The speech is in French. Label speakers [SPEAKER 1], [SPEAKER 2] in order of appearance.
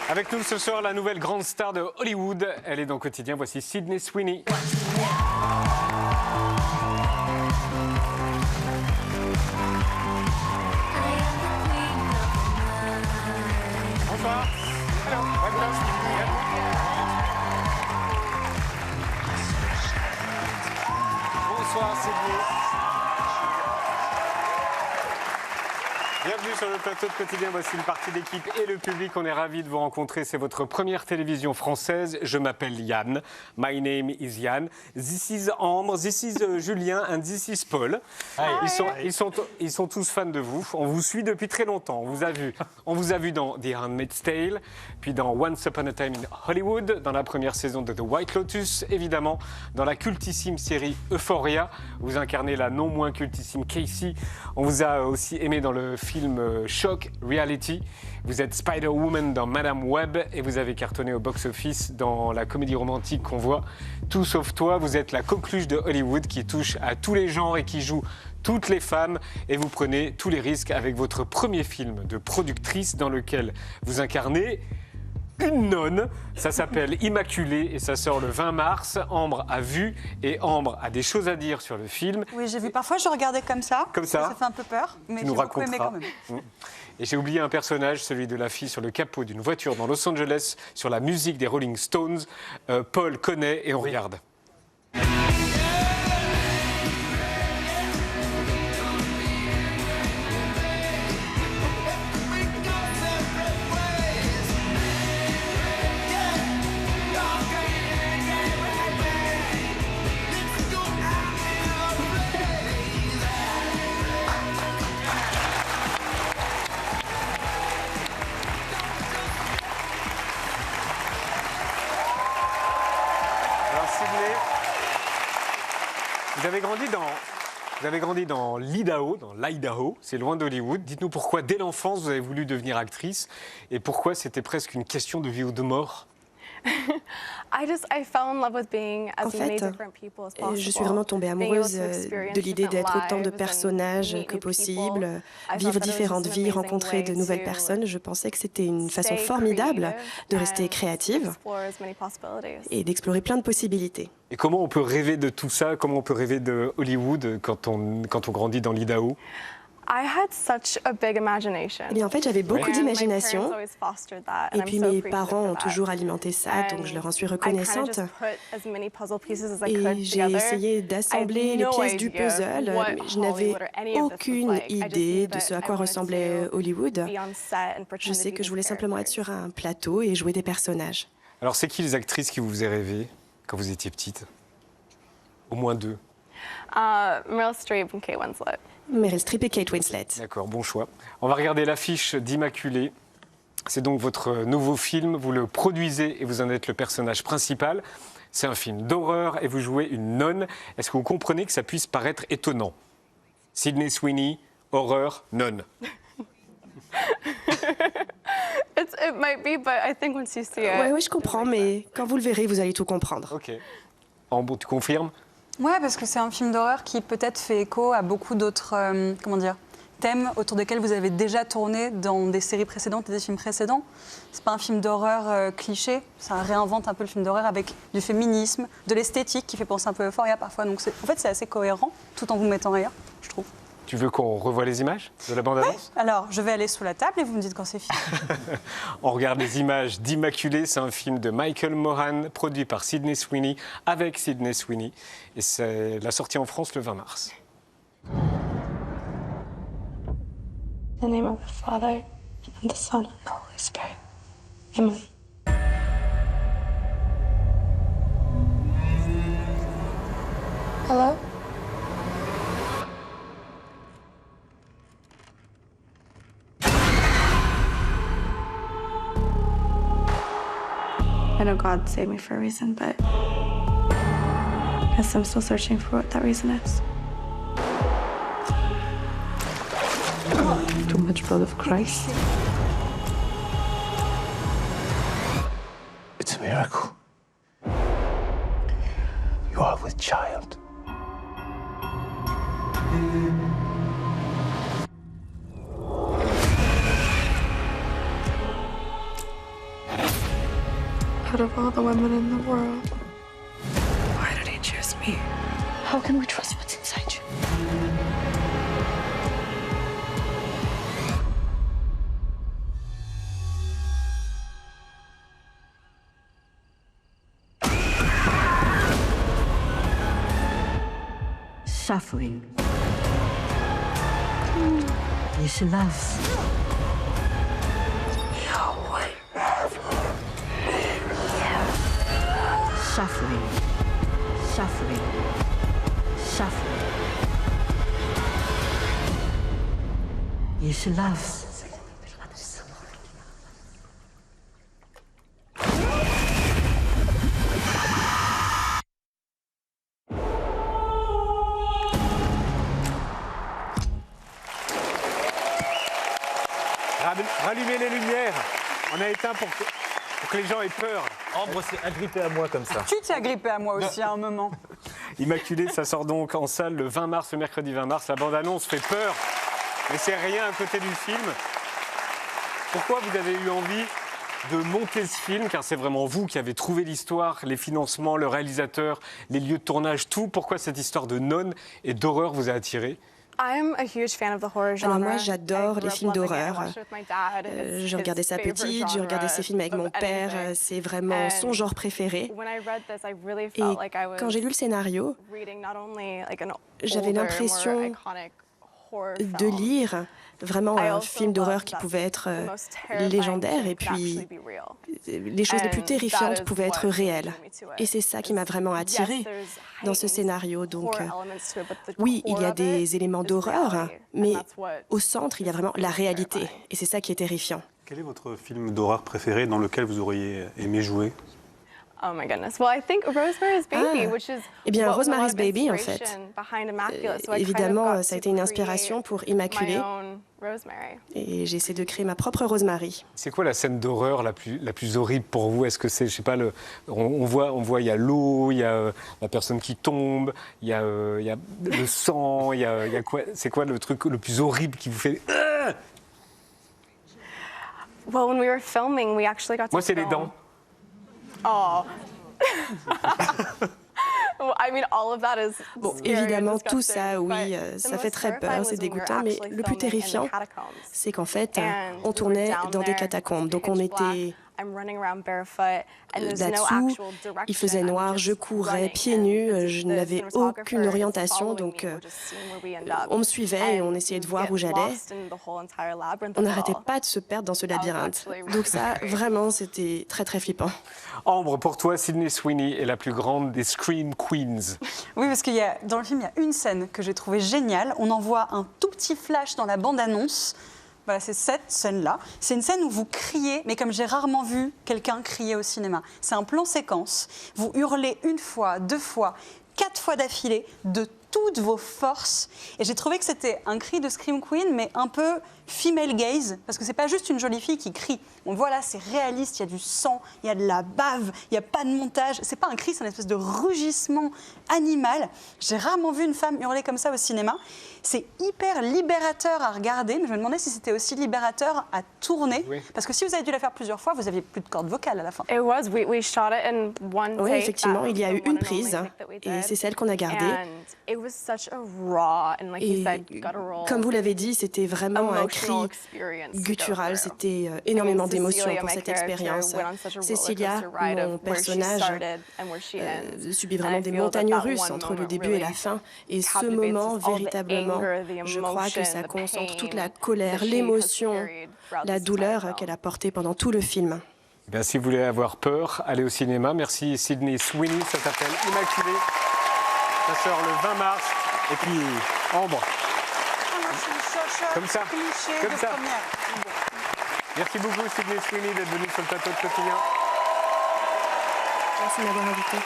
[SPEAKER 1] Avec nous ce soir, la nouvelle grande star de Hollywood. Elle est dans Quotidien. Voici Sydney Sweeney. Bonsoir. Hello. Bonsoir Sydney. Bienvenue sur le plateau de Quotidien. Voici une partie d'équipe et le public. On est ravis de vous rencontrer. C'est votre première télévision française. Je m'appelle Yann. My name is Yann. This is Ambre. This is Julien. And this is Paul. Ils sont tous fans de vous. On vous suit depuis très longtemps. On vous a vu dans The Handmaid's Tale, puis dans Once Upon a Time in Hollywood, dans la première saison de The White Lotus, évidemment, dans la cultissime série Euphoria. Vous incarnez la non moins cultissime Casey. On vous a aussi aimé dans le film Shock Reality. Vous êtes Spider-Woman dans Madame Web et vous avez cartonné au box-office dans la comédie romantique qu'on voit Tout sauf toi. Vous êtes la coqueluche de Hollywood qui touche à tous les genres et qui joue toutes les femmes et vous prenez tous les risques avec votre premier film de productrice dans lequel vous incarnez une nonne. Ça s'appelle Immaculée et ça sort le 20 mars. Ambre a vu et Ambre a des choses à dire sur le film.
[SPEAKER 2] Oui, j'ai vu. Parfois, je regardais comme ça.
[SPEAKER 1] Comme ça.
[SPEAKER 2] Ça fait un peu peur, mais j'ai beaucoup aimé quand même.
[SPEAKER 1] Et j'ai oublié un personnage, celui de la fille sur le capot d'une voiture dans Los Angeles, sur la musique des Rolling Stones. Paul connaît et on regarde. Vous avez grandi dans l'Idaho, c'est loin d'Hollywood. Dites-nous pourquoi, dès l'enfance, vous avez voulu devenir actrice et pourquoi c'était presque une question de vie ou de mort.
[SPEAKER 3] En fait, je suis vraiment tombée amoureuse de l'idée d'être autant de personnages que possible, vivre différentes vies, rencontrer de nouvelles personnes. Je pensais que c'était une façon formidable de rester créative et d'explorer plein de possibilités.
[SPEAKER 1] Et comment on peut rêver de tout ça? Comment on peut rêver de Hollywood quand on grandit dans l'Idaho?
[SPEAKER 3] Eh bien, en fait, j'avais beaucoup d'imagination. Et puis, mes parents ont toujours alimenté ça, donc je leur en suis reconnaissante. Et j'ai essayé d'assembler les pièces du puzzle, mais je n'avais aucune idée de ce à quoi ressemblait Hollywood. Je sais que je voulais simplement être sur un plateau et jouer des personnages.
[SPEAKER 1] Alors, c'est qui les actrices qui vous faisaient rêver quand vous étiez petite? Au moins deux.
[SPEAKER 4] Meryl Streep et Kate Winslet.
[SPEAKER 3] Meryl Streep et Kate Winslet.
[SPEAKER 1] D'accord, bon choix. On va regarder l'affiche d'Immaculée. C'est donc votre nouveau film. Vous le produisez et vous en êtes le personnage principal. C'est un film d'horreur et vous jouez une nonne. Est-ce que vous comprenez que ça puisse paraître étonnant? Sydney Sweeney, horreur, nonne.
[SPEAKER 4] It might be, but I think once you see it.
[SPEAKER 3] Oui, je comprends, mais quand vous le verrez, vous allez tout comprendre.
[SPEAKER 1] Ok. Ambre, tu confirmes?
[SPEAKER 2] Ouais, parce que c'est un film d'horreur qui peut-être fait écho à beaucoup d'autres thèmes autour desquels vous avez déjà tourné dans des séries précédentes et des films précédents. C'est pas un film d'horreur cliché, ça réinvente un peu le film d'horreur avec du féminisme, de l'esthétique qui fait penser un peu à Euphoria parfois. Donc en fait, c'est assez cohérent tout en vous mettant rire, je trouve.
[SPEAKER 1] Tu veux qu'on revoie les images de la bande-annonce?
[SPEAKER 2] Ouais. Alors, je vais aller sous la table et vous me dites quand c'est fini.
[SPEAKER 1] On regarde les images d'Immaculée. C'est un film de Michael Moran, produit par Sydney Sweeney, avec Sydney Sweeney. Et c'est la sortie en France le 20 mars.
[SPEAKER 5] In the name of the Father, and the Son, and the Holy Spirit. Amen. Hello? I know God saved me for a reason, but I guess I'm still searching for what that reason is. Too much blood of Christ.
[SPEAKER 6] It's a miracle. You are with child.
[SPEAKER 5] Out of all the women in the world, why did he choose me?
[SPEAKER 7] How can we trust what's inside you?
[SPEAKER 8] Suffering is love. Suffering, suffering, suffering is love.
[SPEAKER 1] Rallumez les lumières. On a éteint pour que les gens aient peur.
[SPEAKER 9] Ambre s'est agrippée à moi comme ça.
[SPEAKER 2] Tu t'es agrippé à moi aussi à un moment.
[SPEAKER 1] Immaculée, ça sort donc en salle le 20 mars, le mercredi 20 mars. La bande-annonce fait peur, mais c'est rien à côté du film. Pourquoi vous avez eu envie de monter ce film? Car c'est vraiment vous qui avez trouvé l'histoire, les financements, le réalisateur, les lieux de tournage, tout. Pourquoi cette histoire de nonne et d'horreur vous a attiré?
[SPEAKER 3] Alors moi, j'adore les films d'horreur. Je regardais ça petite, je regardais ces films avec mon père. C'est vraiment son genre préféré. Et quand j'ai lu le scénario, j'avais l'impression de lire vraiment un film d'horreur qui pouvait être légendaire et puis les choses les plus terrifiantes pouvaient être réelles. Et c'est ça qui m'a vraiment attirée dans ce scénario. Donc oui, il y a des éléments d'horreur, mais au centre, il y a vraiment la réalité. Et c'est ça qui est terrifiant.
[SPEAKER 10] Quel est votre film d'horreur préféré dans lequel vous auriez aimé jouer?
[SPEAKER 4] Oh my goodness. Well, I think Rosemary's Baby, which is
[SPEAKER 3] eh bien, Rosemary's Baby, en fait. Évidemment, ça a été une inspiration pour Immaculée. Et j'ai essayé de créer ma propre Rosemary.
[SPEAKER 1] C'est quoi la scène d'horreur la plus horrible pour vous? Est-ce que c'est, je sais pas, on voit, il y a l'eau, il y a la personne qui tombe, il y a le sang, il y a quoi? C'est quoi le truc le plus horrible qui vous fait?
[SPEAKER 4] Well, when we were filming, we actually got to
[SPEAKER 1] Moi, c'est les dents.
[SPEAKER 4] Oh. I mean, all of that is
[SPEAKER 3] bon, évidemment, tout ça, oui, ça fait très peur, c'est dégoûtant, mais le plus terrifiant, c'est qu'en fait, on tournait dans des catacombes, donc on était là-dessous, il faisait noir, je courais pieds nus, je n'avais aucune orientation, donc on me suivait et on essayait de voir où j'allais. On n'arrêtait pas de se perdre dans ce labyrinthe. Donc ça, vraiment, c'était très très flippant.
[SPEAKER 1] Ambre, pour toi, Sydney Sweeney est la plus grande des Scream Queens.
[SPEAKER 2] Oui, parce qu'il dans le film, il y a une scène que j'ai trouvée géniale. On en voit un tout petit flash dans la bande-annonce. Voilà, c'est cette scène-là. C'est une scène où vous criez, mais comme j'ai rarement vu quelqu'un crier au cinéma. C'est un plan séquence. Vous hurlez 1 fois, 2 fois, 4 fois d'affilée, de toutes vos forces. Et j'ai trouvé que c'était un cri de Scream Queen, mais un peu female gaze, parce que c'est pas juste une jolie fille qui crie. On voit là, c'est réaliste, il y a du sang, il y a de la bave, il n'y a pas de montage. C'est pas un cri, c'est une espèce de rugissement animal. J'ai rarement vu une femme hurler comme ça au cinéma. C'est hyper libérateur à regarder, mais je me demandais si c'était aussi libérateur à tourner. Oui. Parce que si vous avez dû la faire plusieurs fois, vous n'aviez plus de cordes vocales à la fin.
[SPEAKER 3] Oui, effectivement, il y a eu une prise, et c'est celle qu'on a gardée. Et comme vous l'avez dit, c'était vraiment un cri guttural, c'était énormément d'émotions pour cette expérience. Cecilia, mon personnage, subit vraiment des montagnes russes entre le début et la fin. Et ce moment, véritablement, je crois que ça concentre toute la colère, l'émotion, la douleur qu'elle a portée pendant tout le film.
[SPEAKER 1] Eh bien, si vous voulez avoir peur, allez au cinéma. Merci Sydney Sweeney, ça s'appelle Immaculée. Ça sort le 20 mars. Et puis, Ambre. Comme ça. Comme ça. Merci beaucoup Sydney Sweeney d'être venue sur le plateau de Quotidien.
[SPEAKER 3] Merci de m'avoir invité.